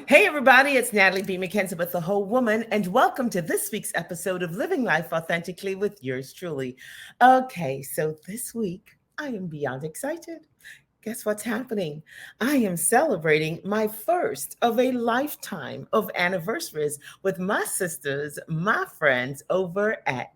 Hey, everybody, it's Natalie B. McKenzie with The Whole Woman, and welcome to this week's episode of Living Life Authentically with yours truly. Okay, so this week I am beyond excited. Guess what's happening? I am celebrating my first of a lifetime of anniversaries with my sisters, my friends over at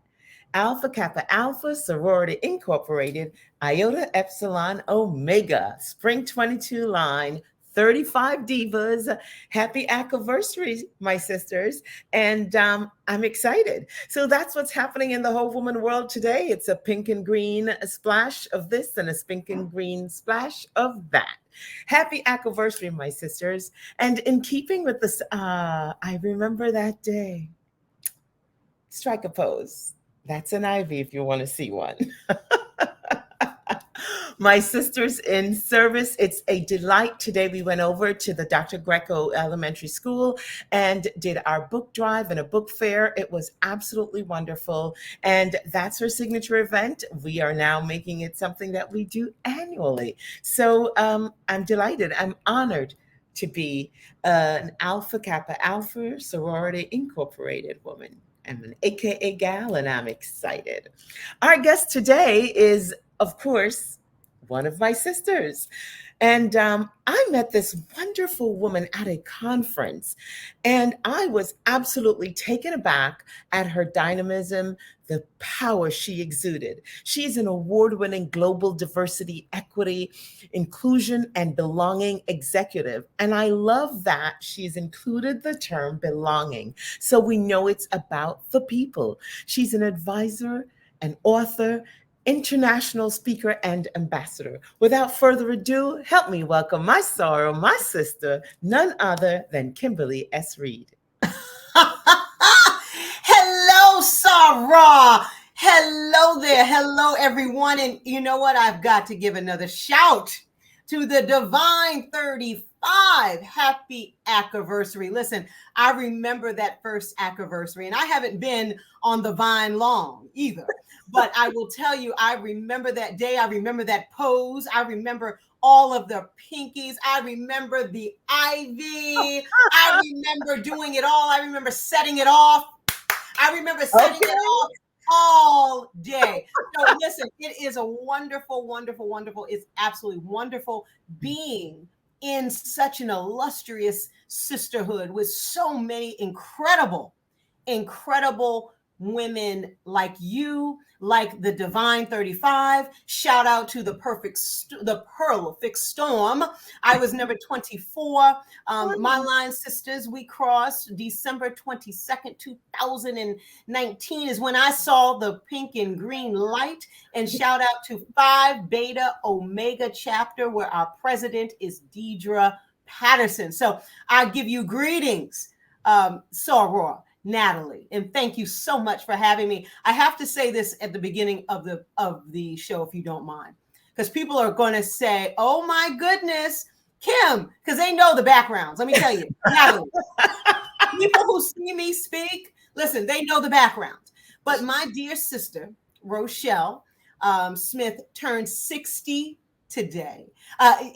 Alpha Kappa Alpha Sorority Incorporated, Iota Epsilon Omega, Spring 22 line, 35 Divas. Happy anniversary, my sisters. And I'm excited. So that's what's happening in the whole woman world today. It's a pink and green splash of this and a pink and green splash of that. Happy anniversary, my sisters. And in keeping with this, I remember that day. Strike a pose. That's an Ivy if you want to see one. My sisters in service, it's a delight. Today we went over to the Dr. Greco Elementary School and did our book drive and a book fair. It was absolutely wonderful. And that's her signature event. We are now making it something that we do annually. So I'm delighted. I'm honored to be an Alpha Kappa Alpha Sorority Incorporated woman. I'm an AKA gal, and I'm excited. Our guest today is, of course, one of my sisters. And I met this wonderful woman at a conference, and I was absolutely taken aback at her dynamism, the power she exuded. She's an award winning global diversity, equity, inclusion, and belonging executive. And I love that she's included the term belonging. So we know it's about the people. She's an advisor, an author, international speaker, and ambassador. Without further ado, help me welcome my sorrow, my sister, none other than Kimberly S. Reed. Hello, Sarah. Hello there. Hello, everyone. And you know what? I've got to give another shout to the Divine 35. Happy anniversary. Listen, I remember that first anniversary, and I haven't been on the vine long either. But I will tell you, I remember that day. I remember that pose. I remember all of the pinkies. I remember the ivy. I remember doing it all. I remember setting it off. I remember setting it off all day. So listen, it is a wonderful, wonderful, wonderful. It's absolutely wonderful being in such an illustrious sisterhood with so many incredible, incredible women like you, like the Divine 35. Shout out to the the Perfect Storm. I was number 24. My line sisters, we crossed December 22nd, 2019 is when I saw the pink and green light. And shout out to Phi Beta Omega chapter, where our president is Deidre Patterson. So I give you greetings, Soror, Natalie, and thank you so much for having me. I have to say this at the beginning of the show, if you don't mind, because people are going to say, "Oh my goodness, Kim," because they know the backgrounds. Let me tell you, Natalie, people who see me speak, listen, they know the background. But my dear sister Rochelle Smith turned 60 today,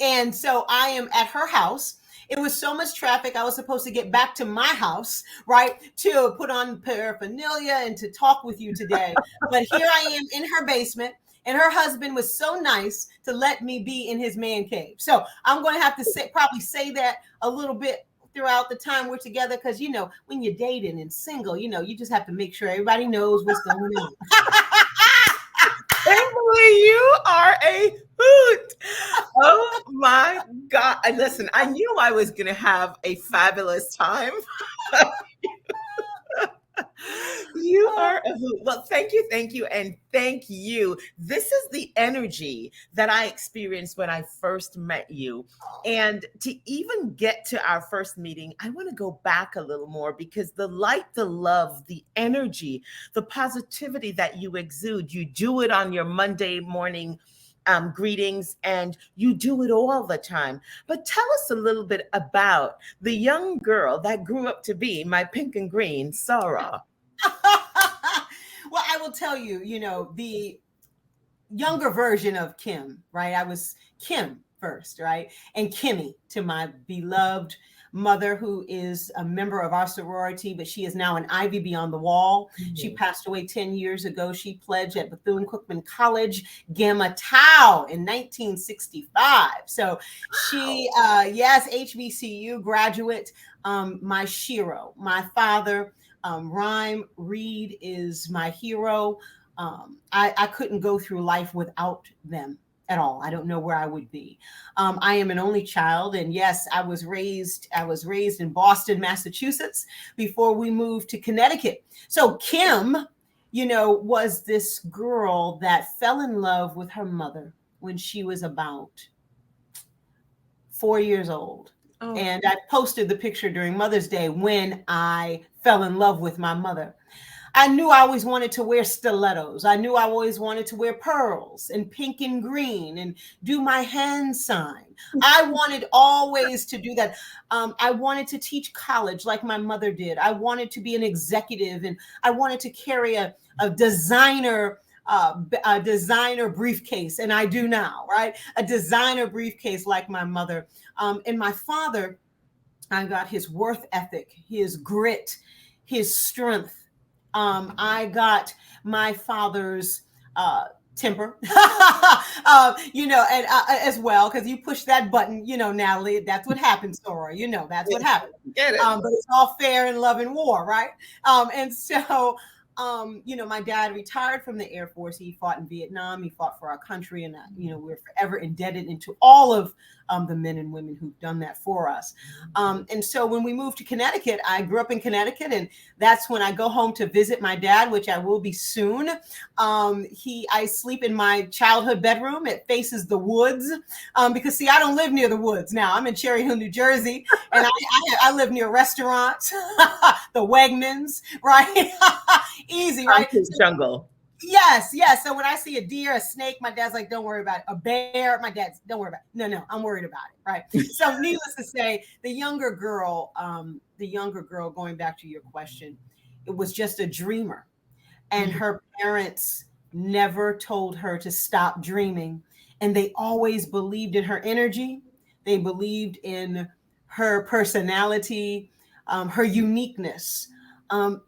and so I am at her house. It was so much traffic. I was supposed to get back to my house, right, to put on paraphernalia and to talk with you today. But here I am in her basement, and her husband was so nice to let me be in his man cave. So I'm going to have to probably say that a little bit throughout the time we're together, because, you know, when you're dating and single, you know, you just have to make sure everybody knows what's going on. Emily, you are a hoot. Oh my God. And listen, I knew I was going to have a fabulous time. You are a hoot. Well, thank you, and thank you. This is the energy that I experienced when I first met you. And to even get to our first meeting, I want to go back a little more, because the light, the love, the energy, the positivity that you exude, you do it on your Monday morning greetings, and you do it all the time. But tell us a little bit about the young girl that grew up to be my pink and green Sarah. Well, I will tell you, you know, the younger version of Kim, right? I was Kim first, right? And Kimmy to my beloved, mother, who is a member of our sorority, but she is now an Ivy Beyond the Wall. She passed away 10 years ago. She pledged at Bethune-Cookman College, Gamma Tau in 1965. So she, yes, HBCU graduate, my shiro, my father. Rhyme Reed is my hero. I couldn't go through life without them at all. I don't know where I would be. I am an only child, and yes, I was raised in Boston, Massachusetts, before we moved to Connecticut. So Kim, was this girl that fell in love with her mother when she was about 4 years old. Oh. And I posted the picture during Mother's Day when I fell in love with my mother. I knew I always wanted to wear stilettos. I knew I always wanted to wear pearls and pink and green and do my hand sign. I wanted always to do that. I wanted to teach college like my mother did. I wanted to be an executive, and I wanted to carry a designer briefcase, and I do now, right? A designer briefcase like my mother. And my father, I got his work ethic, his grit, his strength. I got my father's temper, and as well, because you push that button, Natalie, that's what happens, Sora, that's what happens. Get it. But it's all fair in love and war, right? And so, my dad retired from the Air Force. He fought in Vietnam. He fought for our country, and we're forever indebted to all of the men and women who've done that for us. And so when we moved to Connecticut, I grew up in Connecticut, and that's when I go home to visit my dad, which I will be soon. I sleep in my childhood bedroom. It faces the woods, because see, I don't live near the woods now. I'm in Cherry Hill, New Jersey, and I live near restaurants, the Wegmans, right? Easy, right? Jungle. Yes. So when I see a deer, a snake, my dad's like, don't worry about it. A bear, my dad's, don't worry about it. No, I'm worried about it, right? So needless to say, the younger girl, going back to your question, it was just a dreamer. And her parents never told her to stop dreaming. And they always believed in her energy. They believed in her personality, her uniqueness.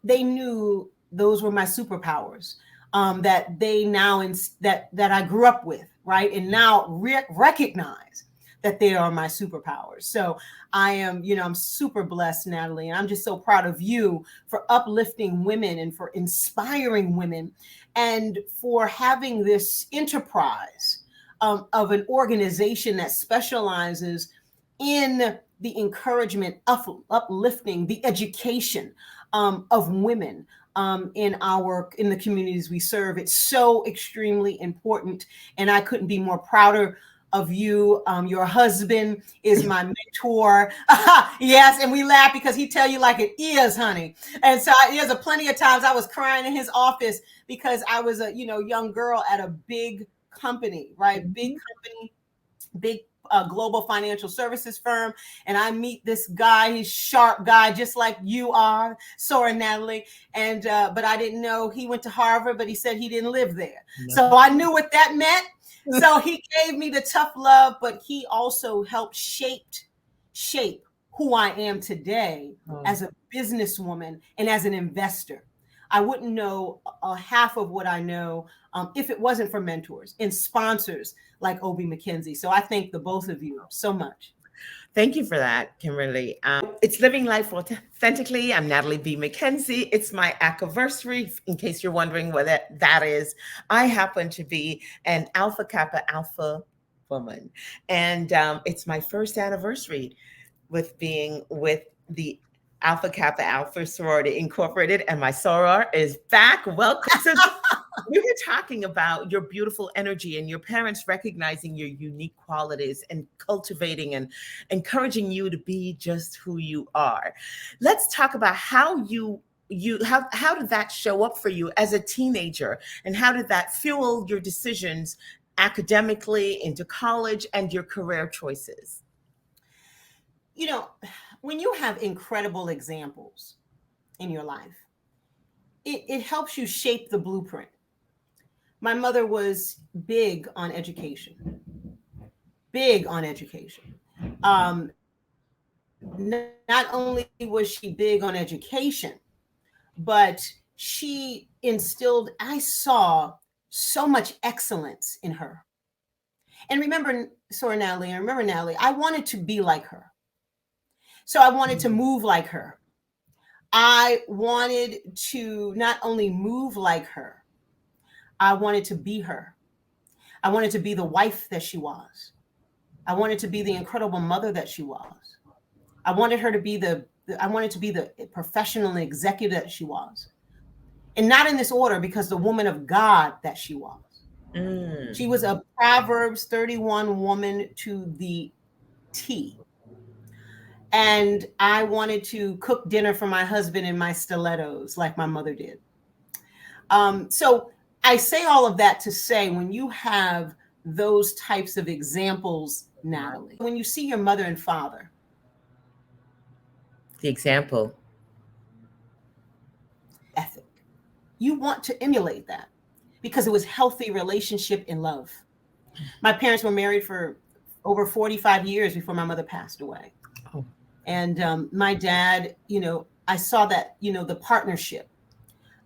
They knew those were my superpowers, that they now that I grew up with, right? And now recognize that they are my superpowers. So I am, I'm super blessed, Natalie, and I'm just so proud of you for uplifting women and for inspiring women, and for having this enterprise of an organization that specializes in the encouragement, uplifting, the education of women in the communities we serve. It's so extremely important, and I couldn't be more prouder of you. Your husband is my mentor. Yes, and we laugh because he tell you like it is, honey. And so there's plenty of times I was crying in his office because I was a young girl at a big company, right? Big company, big global financial services firm, and I meet this guy. He's sharp guy, just like you are, Sora, Natalie. And but I didn't know he went to Harvard, but he said he didn't live there. No. So I knew what that meant. So he gave me the tough love, but he also helped shape who I am today as a businesswoman and as an investor. I wouldn't know half of what I know if it wasn't for mentors and sponsors like Obie McKenzie. So I thank the both of you so much. Thank you for that, Kimberly. It's Living Life Authentically. I'm Natalie B. McKenzie. It's my anniversary, in case you're wondering what that is. I happen to be an Alpha Kappa Alpha woman. And it's my first anniversary with being with the Alpha Kappa Alpha Sorority Incorporated, and my soror is back. Welcome. So we were talking about your beautiful energy and your parents recognizing your unique qualities and cultivating and encouraging you to be just who you are. Let's talk about how how did that show up for you as a teenager, and how did that fuel your decisions academically into college and your career choices? When you have incredible examples in your life, it helps you shape the blueprint. My mother was big on education. not only was she big on education, but she instilled, I saw so much excellence in her. And remember, Natalie, I wanted to be like her. So I wanted to move like her. I wanted to not only move like her, I wanted to be her. I wanted to be the wife that she was. I wanted to be the incredible mother that she was. I wanted her to be I wanted to be the professional and executive that she was. And not in this order, because the woman of God that she was. She was a Proverbs 31 woman to the T. And I wanted to cook dinner for my husband in my stilettos like my mother did. So I say all of that to say, when you have those types of examples, Natalie, when you see your mother and father, the example, ethic, you want to emulate that because it was healthy relationship and love. My parents were married for over 45 years before my mother passed away. Oh. And my dad, I saw that, the partnership.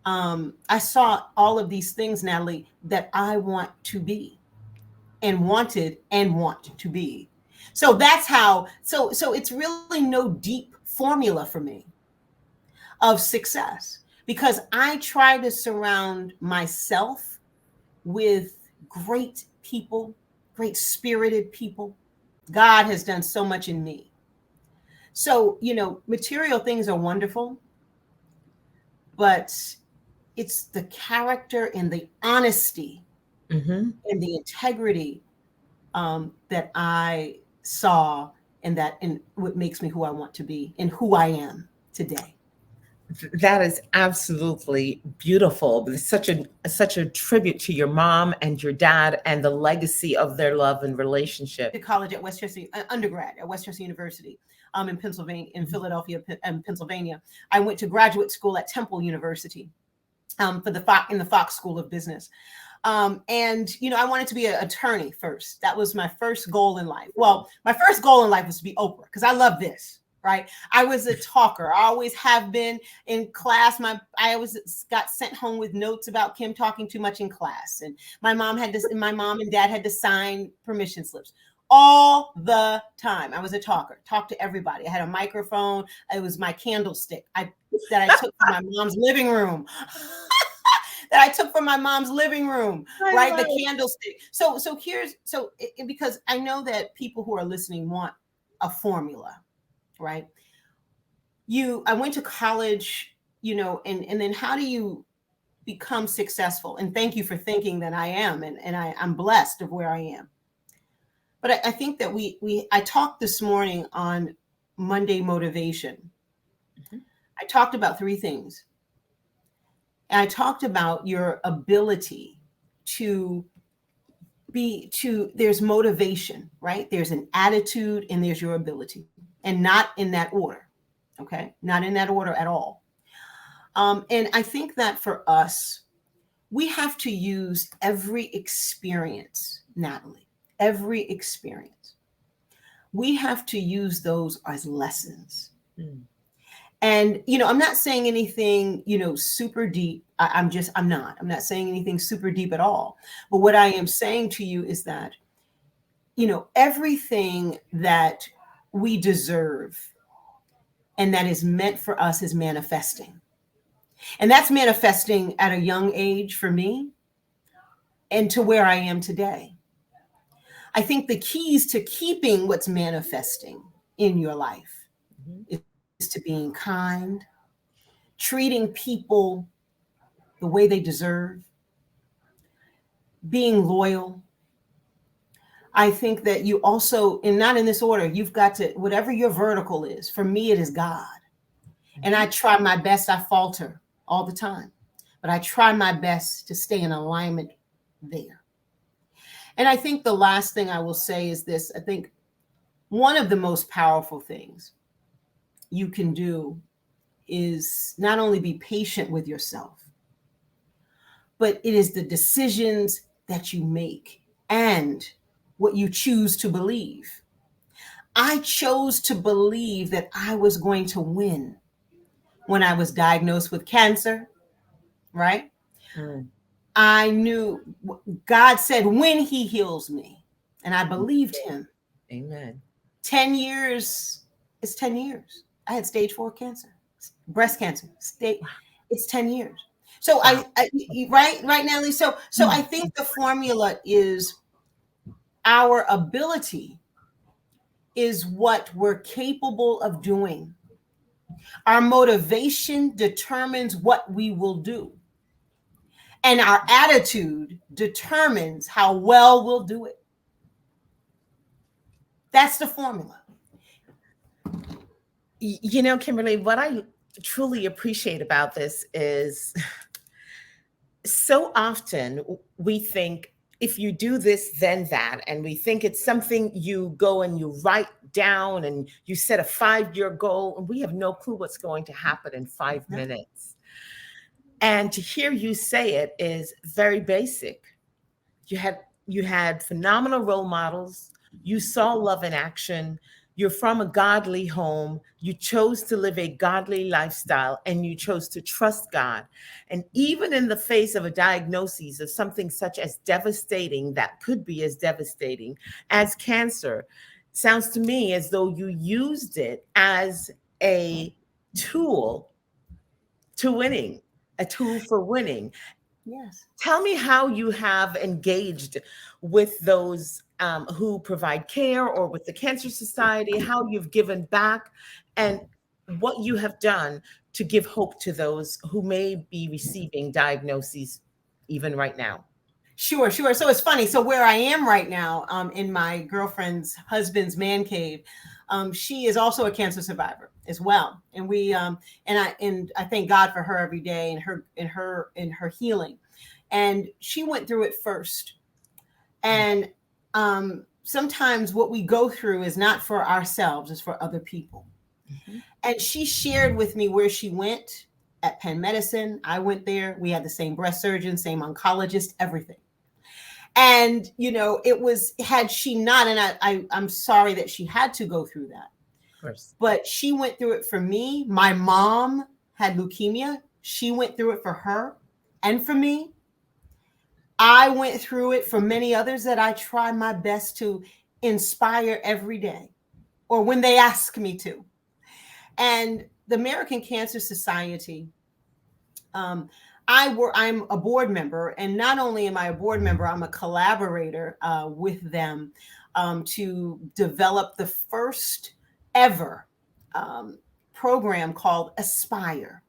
I saw all of these things, Natalie, that I want to be and wanted and want to be. So that's how, so it's really no deep formula for me of success, because I try to surround myself with great people, great spirited people. God has done so much in me. So, material things are wonderful, but it's the character and the honesty and the integrity that I saw, and what makes me who I want to be and who I am today. That is absolutely beautiful. It's such a tribute to your mom and your dad and the legacy of their love and relationship. To college at Westchester, undergrad at Westchester University, in Pennsylvania, in Philadelphia, Pennsylvania. I went to graduate school at Temple University, in the Fox School of Business. And I wanted to be an attorney first. That was my first goal in life. Well, my first goal in life was to be Oprah, because I love this. Right. I was a talker. I always have been in class. I always got sent home with notes about Kim talking too much in class. And my mom and dad had to sign permission slips all the time. I was a talker, talked to everybody. I had a microphone. It was my candlestick that I took from my mom's living room. Right? The candlestick. Because I know that people who are listening want a formula. Right. I went to college, and then how do you become successful? And thank you for thinking that I am, and I'm blessed of where I am. But I think that I talked this morning on Monday Motivation. I talked about three things. And I talked about your ability there's motivation, right? There's an attitude and there's your ability, and not in that order. Okay. Not in that order at all. And I think that for us, we have to use every experience, Natalie, every experience. We have to use those as lessons. And, I'm not saying anything, super deep. I'm not saying anything super deep at all. But what I am saying to you is that, everything that we deserve and that is meant for us is manifesting. And that's manifesting at a young age for me and to where I am today. I think the keys to keeping what's manifesting in your life is to being kind, treating people the way they deserve, being loyal. I think that you also, and not in this order, you've got to, whatever your vertical is, for me, it is God. And I try my best. I falter all the time, but I try my best to stay in alignment there. And I think the last thing I will say is this. I think one of the most powerful things you can do is not only be patient with yourself, but it is the decisions that you make and what you choose to believe. I chose to believe that I was going to win when I was diagnosed with cancer, right? Mm. I knew God said when he heals me, and I believed him. Amen. 10 years is 10 years. I had stage 4 cancer, breast cancer. It's 10 years. So Wow. right, Natalie. So I think the formula is our ability is what we're capable of doing. Our motivation determines what we will do. And our attitude determines how well we'll do it. That's the formula. You know, Kimberly, what I truly appreciate about this is so often we think if you do this, then that. And we think it's something you go and you write down and you set a 5-year goal, and we have no clue what's going to happen in 5 minutes. And to hear you say it is very basic. You had phenomenal role models. You saw love in action. You're from a godly home. You chose to live a godly lifestyle, and you chose to trust God. And even in the face of a diagnosis of something such as devastating, that could be as devastating as cancer, sounds to me as though you used it as a tool to winning, a tool for winning. Yes. Tell me how you have engaged with those who provide care or with the Cancer Society, how you've given back, and what you have done to give hope to those who may be receiving diagnoses even right now. Sure. So it's funny. So where I am right now, in my girlfriend's husband's man cave, she is also a cancer survivor as well, and I thank God for her every day and her healing, and she went through it first, and sometimes what we go through is not for ourselves; it's for other people. Mm-hmm. And she shared with me where she went at Penn Medicine. I went there. We had the same breast surgeon, same oncologist, everything. And, it was, had she not, and I'm sorry that she had to go through that. Of course. But she went through it for me. My mom had leukemia. She went through it for her and for me. I went through it for many others that I try my best to inspire every day or when they ask me to. And the American Cancer Society, I'm a board member, and not only am I a board member, I'm a collaborator with them to develop the first ever program called Aspire.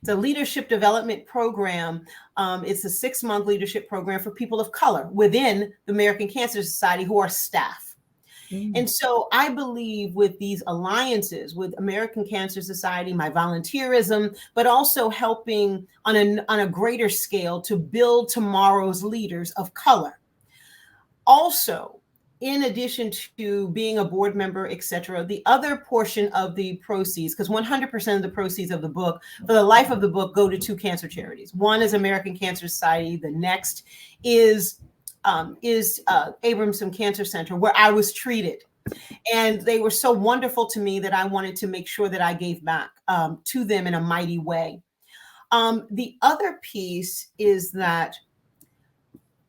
It's a leadership development program. It's a 6-month leadership program for people of color within the American Cancer Society who are staff. And so I believe with these alliances with American Cancer Society, my volunteerism, but also helping on a greater scale to build tomorrow's leaders of color. Also, in addition to being a board member, et cetera, the other portion of the proceeds, because 100% of the proceeds of the book, for the life of the book, go to 2 cancer charities. One is American Cancer Society. The next is Abramson Cancer Center, where I was treated. And they were so wonderful to me that I wanted to make sure that I gave back to them in a mighty way. The other piece is that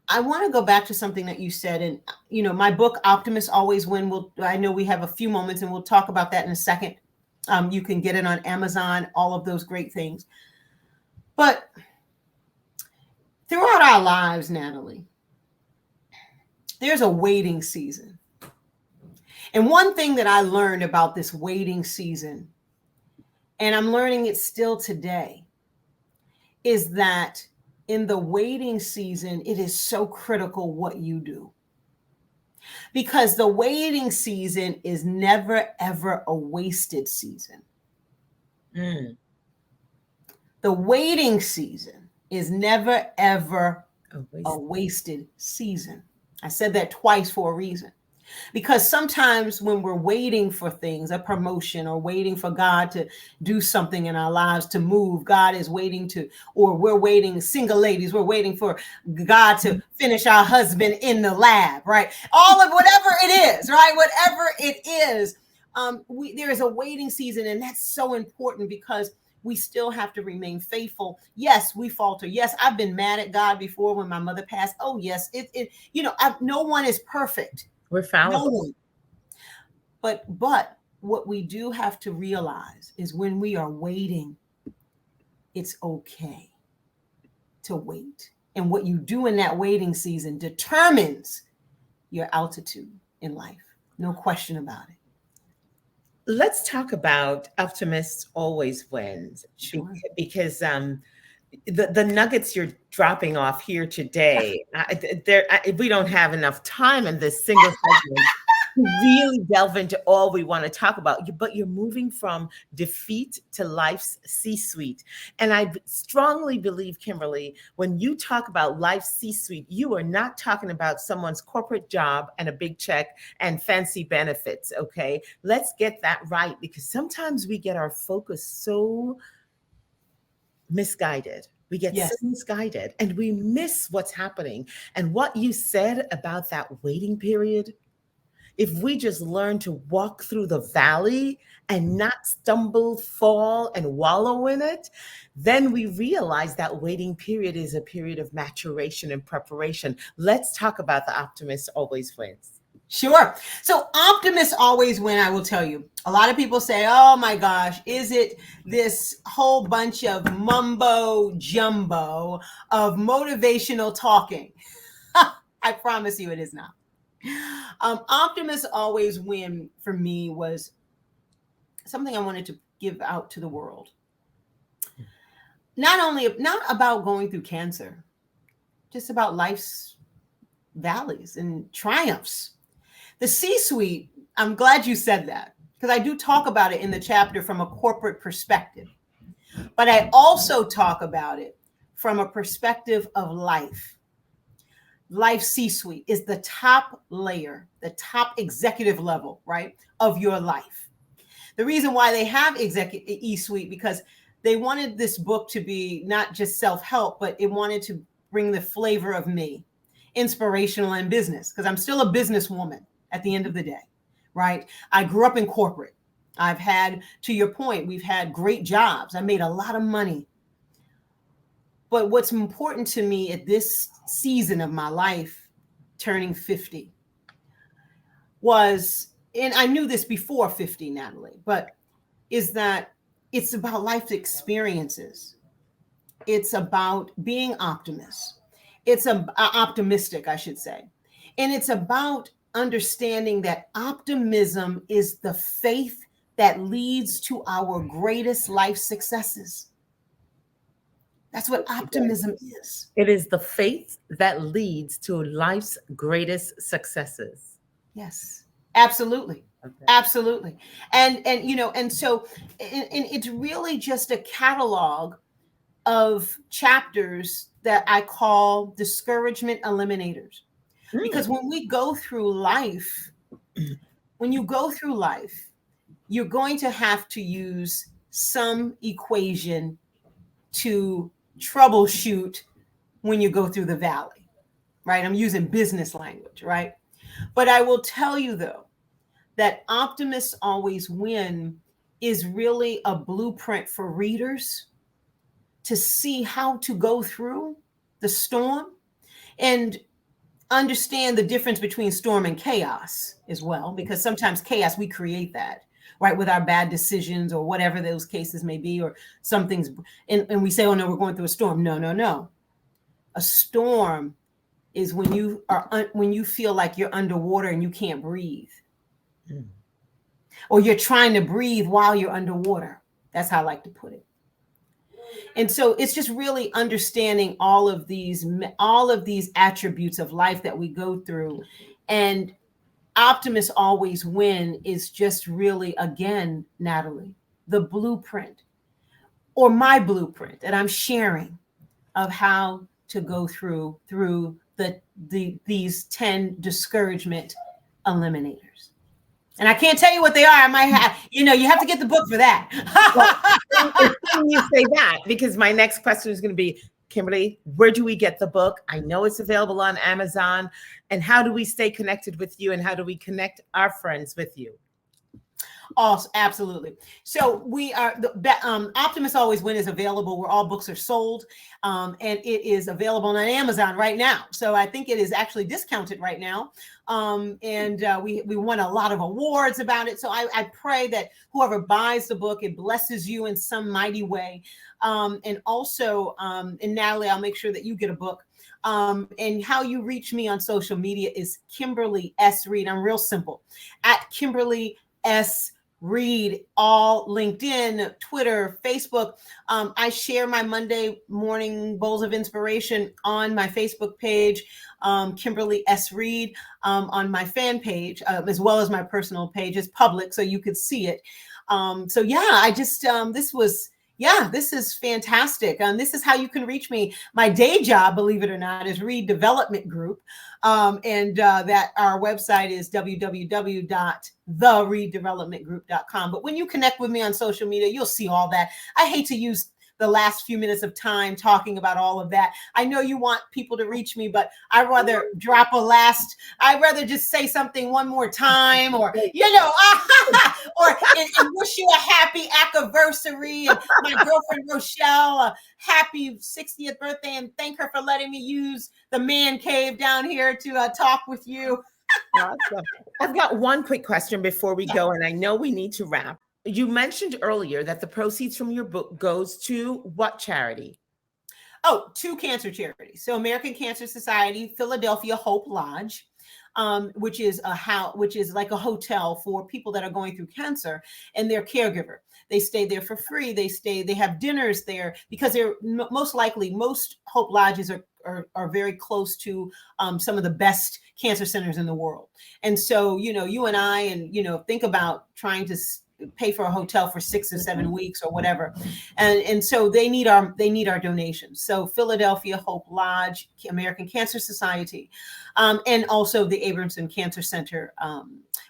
I want to go back to something that you said. And, my book, Optimists Always Win, I know we have a few moments and we'll talk about that in a second. You can get it on Amazon, all of those great things. But throughout our lives, Natalie, there's a waiting season. And one thing that I learned about this waiting season, and I'm learning it still today, is that in the waiting season, it is so critical what you do. Because the waiting season is never, ever a wasted season. The waiting season is never, ever a wasted season. I said that twice for a reason. Because sometimes when we're waiting for things, a promotion, or waiting for God to do something in our lives, to move, God is waiting to, or we're waiting, single ladies, we're waiting for God to finish our husband in the lab, right? All of whatever it is, right? Whatever it is, there is a waiting season, and that's so important because we still have to remain faithful. Yes, we falter. Yes, I've been mad at God before when my mother passed. Oh, yes, no one is perfect. We're No fallible. one. But what we do have to realize is when we are waiting, it's okay to wait. And what you do in that waiting season determines your altitude in life. No question about it. Let's talk about Optimists Always Wins. Sure. Because the nuggets you're dropping off here today, we don't have enough time in this single segment to really delve into all we want to talk about. But you're moving from defeat to life's C-suite. And I strongly believe, Kimberly, when you talk about life's C-suite, you are not talking about someone's corporate job and a big check and fancy benefits, okay? Let's get that right, because sometimes we get our focus so misguided. We get so misguided and we miss what's happening. And what you said about that waiting period, if we just learn to walk through the valley and not stumble, fall, and wallow in it, then we realize that waiting period is a period of maturation and preparation. Let's talk about the Optimist Always Wins. Sure. So optimists always win, I will tell you. A lot of people say, oh my gosh, is it this whole bunch of mumbo jumbo of motivational talking? I promise you it is not. Optimists always win for me was something I wanted to give out to the world. Not about going through cancer, just about life's valleys and triumphs. The C-suite, I'm glad you said that, because I do talk about it in the chapter from a corporate perspective. But I also talk about it from a perspective of life. Life C-suite is the top layer, the top executive level, right, of your life. The reason why they have executive E-suite, because they wanted this book to be not just self-help, but it wanted to bring the flavor of me, inspirational in business, because I'm still a businesswoman at the end of the day, right? I grew up in corporate. I've had, to your point, we've had great jobs. I made a lot of money. But what's important to me at this season of my life, turning 50, was, and I knew this before 50, Natalie, but is that it's about life experiences. It's about being optimistic, I should say. And it's about understanding that optimism is the faith that leads to our greatest life successes. That's what optimism is. It is the faith that leads to life's greatest successes. Yes, absolutely. Okay. Absolutely. And so it's really just a catalog of chapters that I call discouragement eliminators. Because when we go through life, you're going to have to use some equation to troubleshoot when you go through the valley, right? I'm using business language, right? But I will tell you, though, that Optimists Always Win is really a blueprint for readers to see how to go through the storm and understand the difference between storm and chaos as well, because sometimes chaos, we create that, right, with our bad decisions or whatever those cases may be, or some things, and we say, oh no, we're going through a storm. No. A storm is when you feel like you're underwater and you can't breathe, or you're trying to breathe while you're underwater. That's how I like to put it. And so it's just really understanding all of these attributes of life that we go through. And Optimists Always Win is just really, again, Natalie, the blueprint, or my blueprint that I'm sharing of how to go through these 10 discouragement eliminators. And I can't tell you what they are. I might have, you have to get the book for that. Well, it's funny you say that, because my next question is going to be, Kimberly, where do we get the book? I know it's available on Amazon. And how do we stay connected with you? And how do we connect our friends with you? Also, absolutely. So we are Optimists Always Win is available where all books are sold, and it is available on Amazon right now. So I think it is actually discounted right now, and we won a lot of awards about it. So I pray that whoever buys the book, it blesses you in some mighty way, and also, and Natalie, I'll make sure that you get a book. And how you reach me on social media is Kimberly S. Reed. I'm real simple, at Kimberly S. Read, all LinkedIn, Twitter, Facebook. I share my Monday morning bowls of inspiration on my Facebook page, Kimberly S. Reed, on my fan page, as well as my personal page is public, so you could see it. So yeah, I just, this is fantastic. This is how you can reach me. My day job, believe it or not, is Reed Development Group. And that our website is www.thereeddevelopmentgroup.com. But when you connect with me on social media, you'll see all that. I hate to use the last few minutes of time talking about all of that. I know you want people to reach me, but I'd rather I'd rather just say something one more time, or, or and wish you a happy anniversary, and my girlfriend Rochelle a happy 60th birthday, and thank her for letting me use the man cave down here to talk with you. Awesome. I've got one quick question before we go, and I know we need to wrap. You mentioned earlier that the proceeds from your book goes to what charity? Oh, 2 cancer charities. So American Cancer Society, Philadelphia Hope Lodge, which is like a hotel for people that are going through cancer, and their caregiver. They stay there for free. They have dinners there, because they're most Hope Lodges are very close to some of the best cancer centers in the world. And so, you and I, and, think about trying to pay for a hotel for 6 or 7 weeks or whatever. And so they need our donations. So Philadelphia Hope Lodge, American Cancer Society, and also the Abramson Cancer Center,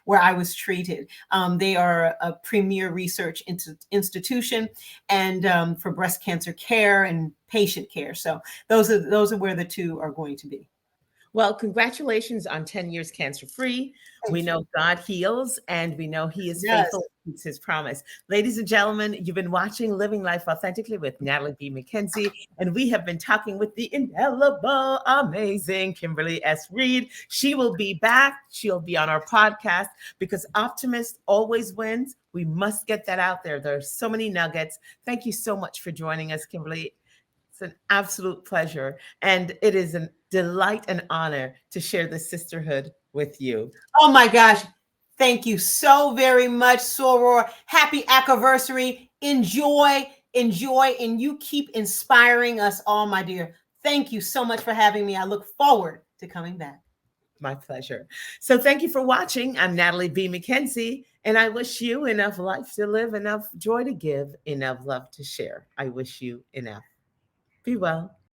where I was treated. They are a premier research institution, and for breast cancer care and patient care. So those are where the 2 are going to be. Well, congratulations on 10 years cancer-free. We know God heals, and we know He is faithful and keeps His promise. Ladies and gentlemen, you've been watching Living Life Authentically with Natalie B. McKenzie, and we have been talking with the indelible, amazing Kimberly S. Reed. She will be back. She'll be on our podcast, because Optimist always wins. We must get that out there. There are so many nuggets. Thank you so much for joining us, Kimberly. It's an absolute pleasure, and it is a delight and honor to share this sisterhood with you. Oh my gosh. Thank you so very much, Soror. Happy anniversary. Enjoy, and you keep inspiring us all, my dear. Thank you so much for having me. I look forward to coming back. My pleasure. So thank you for watching. I'm Natalie B. McKenzie, and I wish you enough life to live, enough joy to give, enough love to share. I wish you enough. Be well.